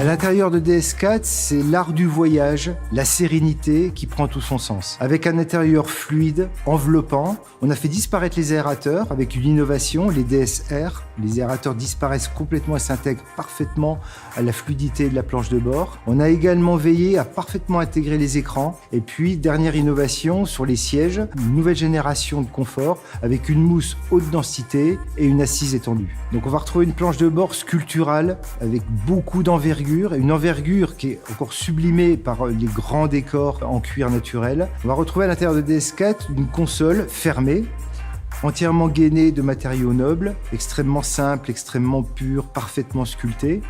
À l'intérieur de DS4, c'est l'art du voyage, la sérénité qui prend tout son sens. Avec un intérieur fluide, enveloppant, on a fait disparaître les aérateurs avec une innovation, les DSR. Les aérateurs disparaissent complètement et s'intègrent parfaitement à la fluidité de la planche de bord. On a également veillé à parfaitement intégrer les écrans. Et puis, dernière innovation sur les sièges, une nouvelle génération de confort avec une mousse haute densité et une assise étendue. Donc on va retrouver une planche de bord sculpturale avec beaucoup d'envergure, une envergure qui est encore sublimée par les grands décors en cuir naturel. On va retrouver à l'intérieur de DS4 une console fermée, entièrement gainée de matériaux nobles, extrêmement simple, extrêmement pur, parfaitement sculpté.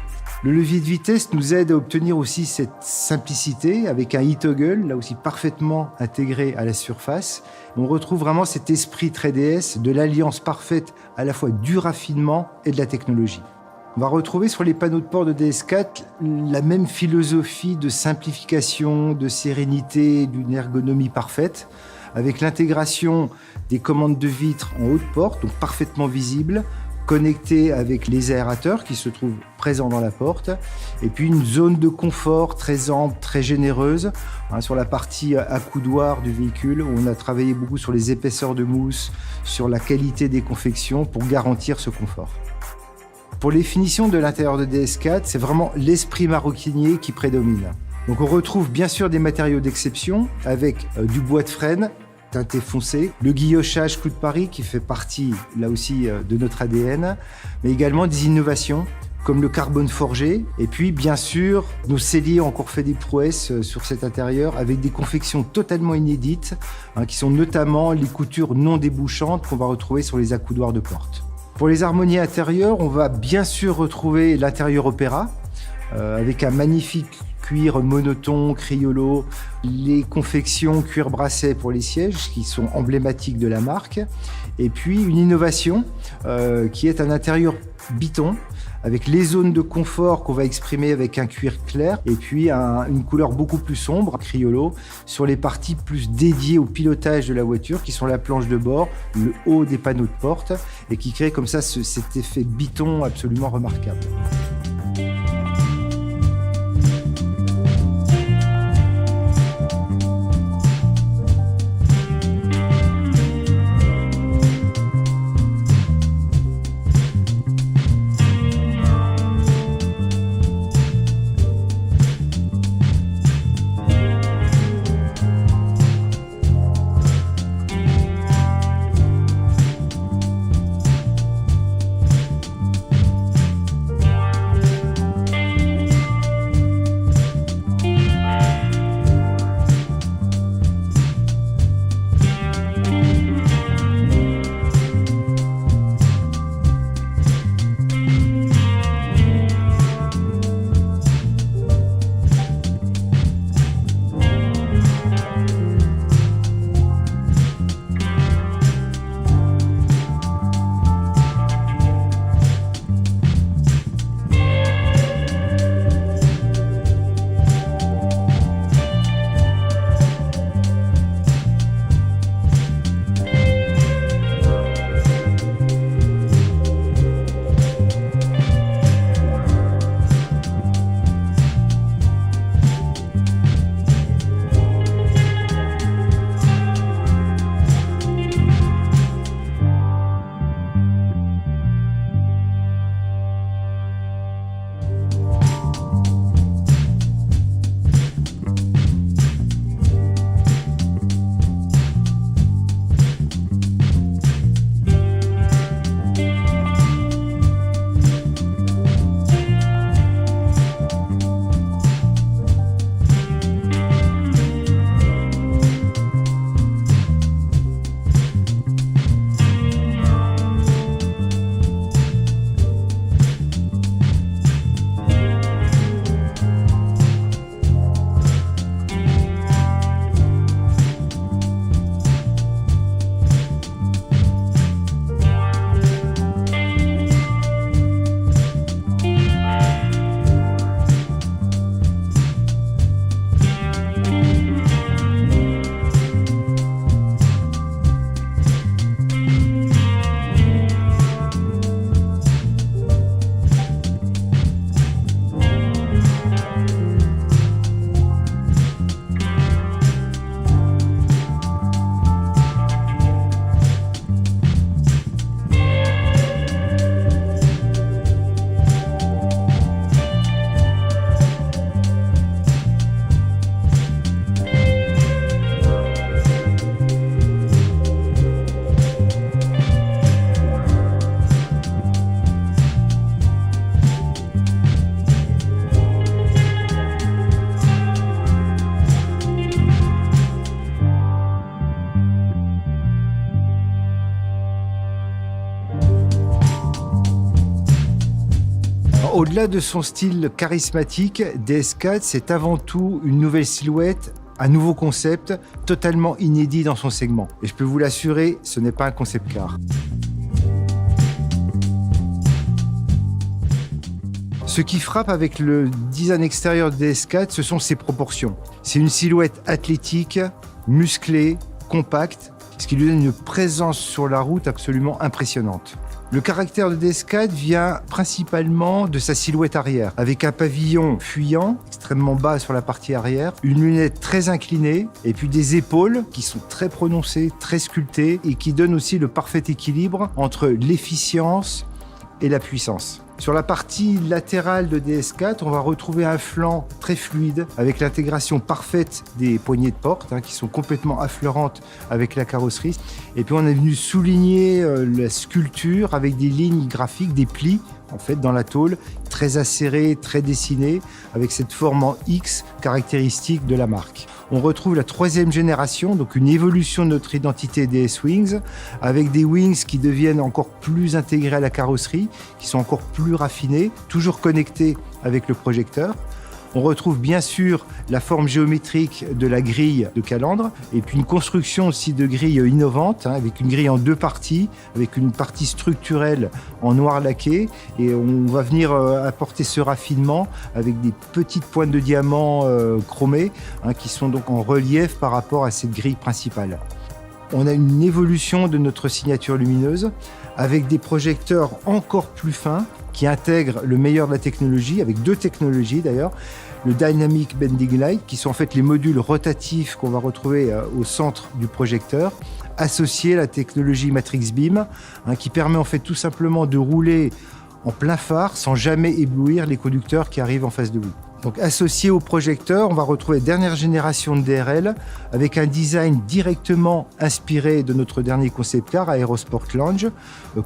Le levier de vitesse nous aide à obtenir aussi cette simplicité avec un e-toggle, là aussi parfaitement intégré à la surface. On retrouve vraiment cet esprit très DS, de l'alliance parfaite à la fois du raffinement et de la technologie. On va retrouver sur les panneaux de port de DS4 la même philosophie de simplification, de sérénité, d'une ergonomie parfaite, avec l'intégration des commandes de vitres en haut de porte, donc parfaitement visibles, connectées avec les aérateurs qui se trouvent présents dans la porte, et puis une zone de confort très ample, très généreuse, sur la partie accoudoir du véhicule, où on a travaillé beaucoup sur les épaisseurs de mousse, sur la qualité des confections pour garantir ce confort. Pour les finitions de l'intérieur de DS4, c'est vraiment l'esprit maroquinier qui prédomine. Donc on retrouve bien sûr des matériaux d'exception avec du bois de frêne teinté foncé, le guillochage clou de Paris qui fait partie là aussi de notre ADN, mais également des innovations comme le carbone forgé, et puis bien sûr nos selliers ont encore fait des prouesses sur cet intérieur avec des confections totalement inédites, qui sont notamment les coutures non débouchantes qu'on va retrouver sur les accoudoirs de porte. Pour les harmonies intérieures, on va bien sûr retrouver l'intérieur opéra, avec un magnifique cuir monoton, criollo, les confections cuir brasset pour les sièges qui sont emblématiques de la marque, et puis une innovation qui est un intérieur biton, avec les zones de confort qu'on va exprimer avec un cuir clair, et puis une couleur beaucoup plus sombre, criollo, sur les parties plus dédiées au pilotage de la voiture, qui sont la planche de bord, le haut des panneaux de porte, et qui crée comme ça cet effet biton absolument remarquable. Alors, au-delà de son style charismatique, DS4, c'est avant tout une nouvelle silhouette, un nouveau concept totalement inédit dans son segment. Et je peux vous l'assurer, ce n'est pas un concept car. Ce qui frappe avec le design extérieur de DS4, ce sont ses proportions. C'est une silhouette athlétique, musclée, compacte, ce qui lui donne une présence sur la route absolument impressionnante. Le caractère de DS4 vient principalement de sa silhouette arrière, avec un pavillon fuyant, extrêmement bas sur la partie arrière, une lunette très inclinée, et puis des épaules qui sont très prononcées, très sculptées, et qui donnent aussi le parfait équilibre entre l'efficience et la puissance. Sur la partie latérale de DS4, on va retrouver un flanc très fluide avec l'intégration parfaite des poignées de porte qui sont complètement affleurantes avec la carrosserie. Et puis on est venu souligner la sculpture avec des lignes graphiques, des plis en fait dans la tôle, très acérés, très dessinés, avec cette forme en X caractéristique de la marque. On retrouve la 3e génération, donc une évolution de notre identité DS Wings, avec des wings qui deviennent encore plus intégrés à la carrosserie, qui sont encore plus raffinés, toujours connectés avec le projecteur. On retrouve bien sûr la forme géométrique de la grille de calandre et puis une construction aussi de grille innovante avec une grille en 2 parties, avec une partie structurelle en noir laqué et on va venir apporter ce raffinement avec des petites pointes de diamant chromées qui sont donc en relief par rapport à cette grille principale. On a une évolution de notre signature lumineuse avec des projecteurs encore plus fins qui intègrent le meilleur de la technologie, avec 2 technologies d'ailleurs, le Dynamic Bending Light, qui sont en fait les modules rotatifs qu'on va retrouver au centre du projecteur, associés à la technologie Matrix Beam, qui permet en fait tout simplement de rouler en plein phare sans jamais éblouir les conducteurs qui arrivent en face de vous. Donc associé au projecteur, on va retrouver la dernière génération de DRL avec un design directement inspiré de notre dernier concept car Aerosport Lounge,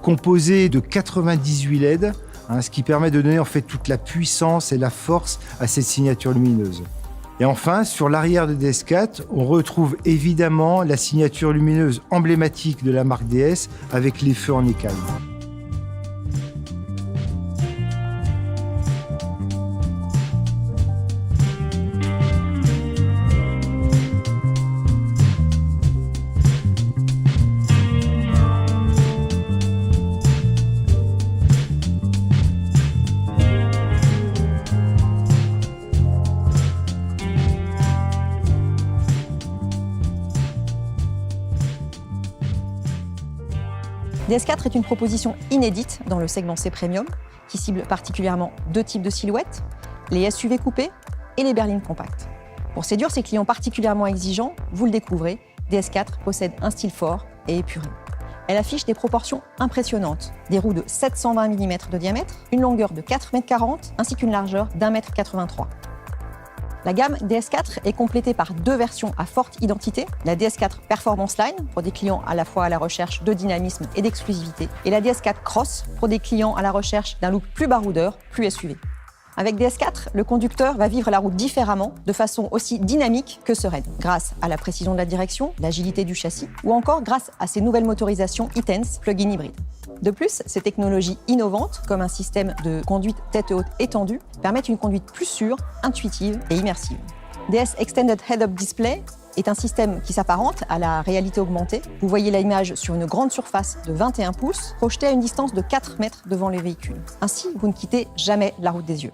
composé de 98 LED, ce qui permet de donner en fait toute la puissance et la force à cette signature lumineuse. Et enfin, sur l'arrière de DS4, on retrouve évidemment la signature lumineuse emblématique de la marque DS avec les feux en écaille. DS4 est une proposition inédite dans le segment C Premium qui cible particulièrement 2 types de silhouettes, les SUV coupés et les berlines compactes. Pour séduire ses clients particulièrement exigeants, vous le découvrez, DS4 possède un style fort et épuré. Elle affiche des proportions impressionnantes, des roues de 720 mm de diamètre, une longueur de 4,40 m ainsi qu'une largeur d'1,83 m. La gamme DS4 est complétée par 2 versions à forte identité, la DS4 Performance Line pour des clients à la fois à la recherche de dynamisme et d'exclusivité, et la DS4 Cross pour des clients à la recherche d'un look plus baroudeur, plus SUV. Avec DS4, le conducteur va vivre la route différemment, de façon aussi dynamique que sereine, grâce à la précision de la direction, l'agilité du châssis, ou encore grâce à ses nouvelles motorisations e-Tense plug-in hybride. De plus, ces technologies innovantes, comme un système de conduite tête haute étendue, permettent une conduite plus sûre, intuitive et immersive. DS Extended Head-Up Display est un système qui s'apparente à la réalité augmentée. Vous voyez l'image sur une grande surface de 21 pouces, projetée à une distance de 4 mètres devant les véhicules. Ainsi, vous ne quittez jamais la route des yeux.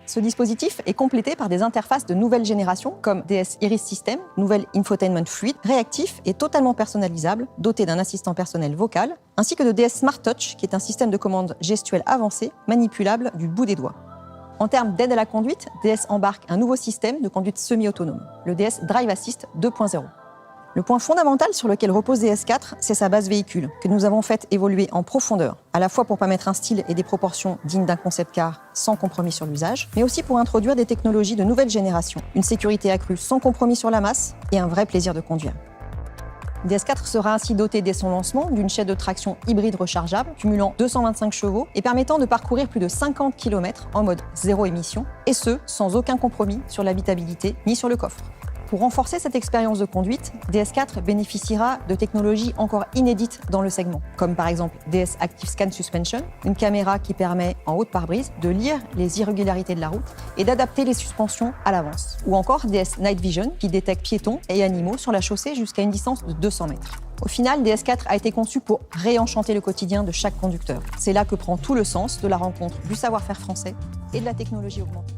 Ce dispositif est complété par des interfaces de nouvelle génération comme DS Iris System, nouvel infotainment fluide, réactif et totalement personnalisable, doté d'un assistant personnel vocal, ainsi que de DS Smart Touch, qui est un système de commande gestuelle avancé, manipulable du bout des doigts. En termes d'aide à la conduite, DS embarque un nouveau système de conduite semi-autonome, le DS Drive Assist 2.0. Le point fondamental sur lequel repose DS4, c'est sa base véhicule, que nous avons fait évoluer en profondeur, à la fois pour permettre un style et des proportions dignes d'un concept car sans compromis sur l'usage, mais aussi pour introduire des technologies de nouvelle génération, une sécurité accrue sans compromis sur la masse et un vrai plaisir de conduire. DS4 sera ainsi doté dès son lancement d'une chaîne de traction hybride rechargeable, cumulant 225 chevaux et permettant de parcourir plus de 50 km en mode zéro émission, et ce, sans aucun compromis sur l'habitabilité ni sur le coffre. Pour renforcer cette expérience de conduite, DS4 bénéficiera de technologies encore inédites dans le segment, comme par exemple DS Active Scan Suspension, une caméra qui permet, en haut de pare-brise, de lire les irrégularités de la route et d'adapter les suspensions à l'avance. Ou encore DS Night Vision, qui détecte piétons et animaux sur la chaussée jusqu'à une distance de 200 mètres. Au final, DS4 a été conçu pour réenchanter le quotidien de chaque conducteur. C'est là que prend tout le sens de la rencontre du savoir-faire français et de la technologie augmentée.